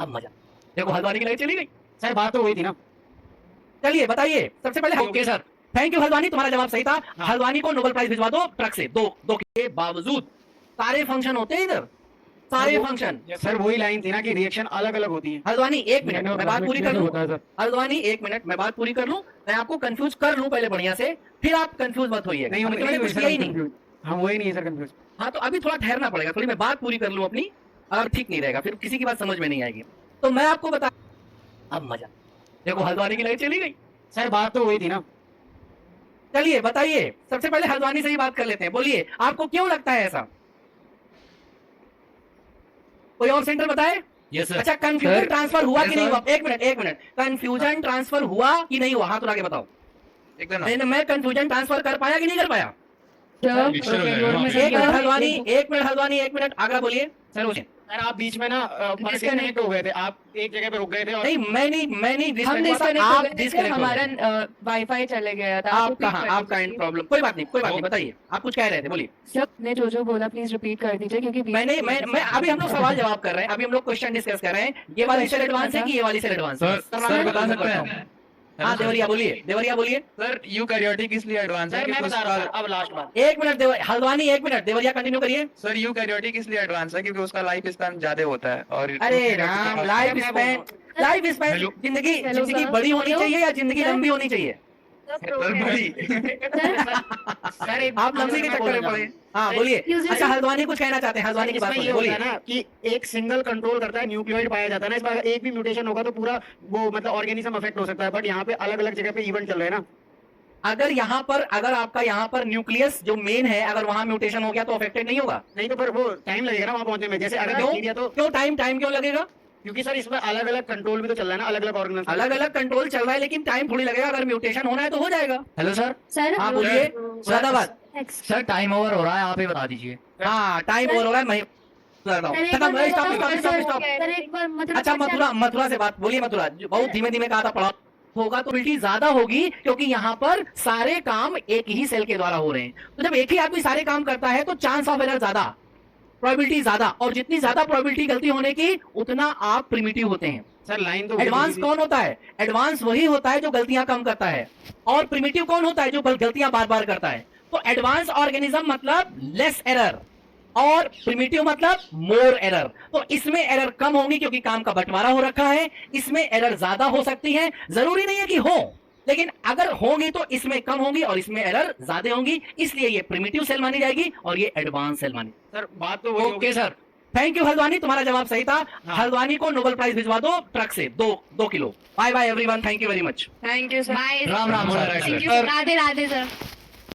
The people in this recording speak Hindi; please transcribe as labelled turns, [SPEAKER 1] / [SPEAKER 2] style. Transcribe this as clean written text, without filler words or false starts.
[SPEAKER 1] अब मजा देखो, हल्द्वानी की लाइट चली गई।
[SPEAKER 2] सर बात तो हुई थी ना।
[SPEAKER 1] चलिए बताइए सबसे पहले। Okay sir, thank you Haldwani, तुम्हारा जवाब सही था। हल्द्वानी को नोबेल प्राइज भिजवा दो ट्रक से। दो के बावजूद सारे फंक्शन होते हैं इधर, सारे फंक्शन।
[SPEAKER 2] सर वही लाइन थी ना कि रिएक्शन अलग अलग होती है।
[SPEAKER 1] हल्द्वानी एक मिनट मैं बात पूरी कर लूं।
[SPEAKER 2] होता है सर।
[SPEAKER 1] हल्द्वानी एक मिनट मैं बात पूरी कर लूं, मैं आपको कंफ्यूज कर लूं पहले बढ़िया से, फिर आप कंफ्यूज मत होइएगा।
[SPEAKER 2] नहीं,
[SPEAKER 1] मैंने कुछ किया ही नहीं।
[SPEAKER 2] हम वही नहीं है सर कंफ्यूज।
[SPEAKER 1] हाँ तो अभी थोड़ा ठहरना पड़ेगा, थोड़ी मैं बात पूरी कर लूं अपनी, अगर ठीक नहीं रहेगा फिर किसी की बात समझ में नहीं आएगी। तो मैं आपको बता, अब मजा देखो, हल्द्वानी की लाइट चली गई।
[SPEAKER 2] सर बात तो हुई थी ना।
[SPEAKER 1] चलिए बताइए सबसे पहले हल्द्वानी से ही बात कर लेते हैं। बोलिए आपको क्यों लगता है ऐसा? कोई और सेंटर बताए?
[SPEAKER 3] Yes sir.
[SPEAKER 1] अच्छा, कंफ्यूजन ट्रांसफर हुआ कि
[SPEAKER 3] Yes,
[SPEAKER 1] नहीं
[SPEAKER 3] sir.
[SPEAKER 1] हुआ? एक मिनट कंफ्यूजन ट्रांसफर हुआ कि नहीं हुआ? हाथ उठा के बताओ।
[SPEAKER 3] एकदम
[SPEAKER 1] मैं कंफ्यूजन ट्रांसफर कर पाया कि नहीं कर पाया?
[SPEAKER 3] Mixture हो जाएगा वहाँ पे।
[SPEAKER 1] एक मिनट हल्द्वानी, एक मिनट आगे बोलिए सर। मुझे
[SPEAKER 2] सर आप बीच में ना डिस्कनेक्ट हो गए थे, आप एक जगह पे रुक गए थे और
[SPEAKER 1] नहीं, मैं नहीं
[SPEAKER 4] हम
[SPEAKER 1] disconnect हुआ था,
[SPEAKER 4] डिस्कनेक्ट हो
[SPEAKER 1] आप
[SPEAKER 4] गए थे,
[SPEAKER 1] डिस्कनेक्ट हो गए।
[SPEAKER 4] हमारा वाईफाई चले गया था।
[SPEAKER 1] आप कहाँ, आपका एंड प्रॉब्लम, कोई बात नहीं, बताइए आप कुछ कह रहे थे, बोलिए।
[SPEAKER 4] सब ने जो बोला प्लीज रिपीट कर दीजिए, क्योंकि
[SPEAKER 1] मैं अभी हम लोग सवाल जवाब कर रहे हैं, अभी हम लोग क्वेश्चन डिस्कस कर रहे हैं। ये वाली सेल एडवांस है कि ये वाली सेल एडवांस है?
[SPEAKER 3] सर बता सकते हैं?
[SPEAKER 1] हाँ देवरिया बोलिए।
[SPEAKER 3] सर यूकैरियोटिक इसलिए एडवांस है
[SPEAKER 2] सर मैं
[SPEAKER 3] क्योंकि
[SPEAKER 2] बता रहा हूँ
[SPEAKER 3] उसका
[SPEAKER 2] अब लास्ट बात।
[SPEAKER 1] एक मिनट हल्द्वानी, एक मिनट देवरिया कंटिन्यू करिए।
[SPEAKER 3] सर यूकैरियोटिक इसलिए एडवांस है क्योंकि उसका लाइफ स्पैन ज्यादा होता है। और
[SPEAKER 1] अरे राम, लाइफ स्पैन
[SPEAKER 3] Hello.
[SPEAKER 1] जिंदगी बड़ी होनी चाहिए या जिंदगी लंबी होनी चाहिए?
[SPEAKER 3] सर बड़ी
[SPEAKER 2] सर
[SPEAKER 1] आप लंबी के चक्कर में पड़े। हाँ बोलिए। अच्छा हल्द्वानी कुछ कहना चाहते हैं, हल्द्वानी की बात
[SPEAKER 2] इसमें ये
[SPEAKER 1] बोलिए।
[SPEAKER 2] होता है ना कि एक सिंगल कंट्रोल करता है, न्यूक्लियोइड पाया जाता है ना, इसमें अगर एक भी म्यूटेशन होगा तो पूरा वो मतलब ऑर्गेनिज्म अफेक्ट हो सकता है। बट यहाँ पे अलग अलग जगह पे इवेंट चल रहे हैं ना।
[SPEAKER 1] अगर आपका यहाँ पर न्यूक्लियस जो मेन है, अगर वहां म्यूटेशन हो गया तो अफेक्टेड नहीं होगा?
[SPEAKER 2] नहीं तो फिर वो टाइम लगेगा ना वहाँ पहुंचने में। जैसे अगर देख लिया तो
[SPEAKER 1] क्यों टाइम क्यों लगेगा?
[SPEAKER 2] क्योंकि सर इसमें अलग अलग कंट्रोल भी तो चल रहा है ना, अलग अलग ऑर्गेनिज्म।
[SPEAKER 1] अलग अलग कंट्रोल चल रहा है लेकिन टाइम थोड़ी लगेगा, अगर म्यूटेशन होना है तो हो जाएगा।
[SPEAKER 3] Hello sir.
[SPEAKER 4] सर
[SPEAKER 1] हाँ बोलिए, मुरादाबाद।
[SPEAKER 3] सर टाइम ओवर हो रहा है, आप ही बता दीजिए।
[SPEAKER 1] हाँ टाइम ओवर हो रहा है, मैं स्टॉप। अच्छा मथुरा से बात बोलिए। मथुरा बहुत धीमे धीमे कहा था, पढ़ा होगा तो प्रोबेबिलिटी ज्यादा होगी क्योंकि यहाँ पर सारे काम एक ही सेल के द्वारा हो रहे हैं। तो जब एक ही आदमी सारे काम करता है तो चांस ऑफ एरर ज्यादा, प्रोबेबिलिटी ज्यादा, और जितनी ज्यादा प्रोबेबिलिटी गलती होने की उतना आप प्रिमिटिव होते हैं।
[SPEAKER 2] सर लाइन तो
[SPEAKER 1] एडवांस कौन होता है? एडवांस वही होता है जो गलतियां कम करता है, और प्रिमिटिव कौन होता है जो गलतियां बार बार करता है। तो एडवांस ऑर्गेनिज्म मतलब लेस एरर और प्रिमिटिव मतलब मोर एरर। तो इसमें एरर कम होंगी क्योंकि काम का बंटवारा हो रखा है, इसमें एरर ज्यादा हो सकती है। जरूरी नहीं है कि हो, लेकिन अगर होंगी तो इसमें कम होंगी और इसमें एरर ज्यादा होंगी, इसलिए ये प्रिमिटिव सेल मानी जाएगी और ये एडवांस सेल मानी।
[SPEAKER 2] सर बात तो वही
[SPEAKER 1] okay sir, thank you Haldwani, तुम्हारा जवाब सही था। हल्द्वानी को नोबेल प्राइज भिजवा दो ट्रक से। 2 किलो। Bye bye everyone, thank you very much.
[SPEAKER 4] Thank you sir.
[SPEAKER 3] Ram Ram sir.
[SPEAKER 4] Radhe Radhe sir.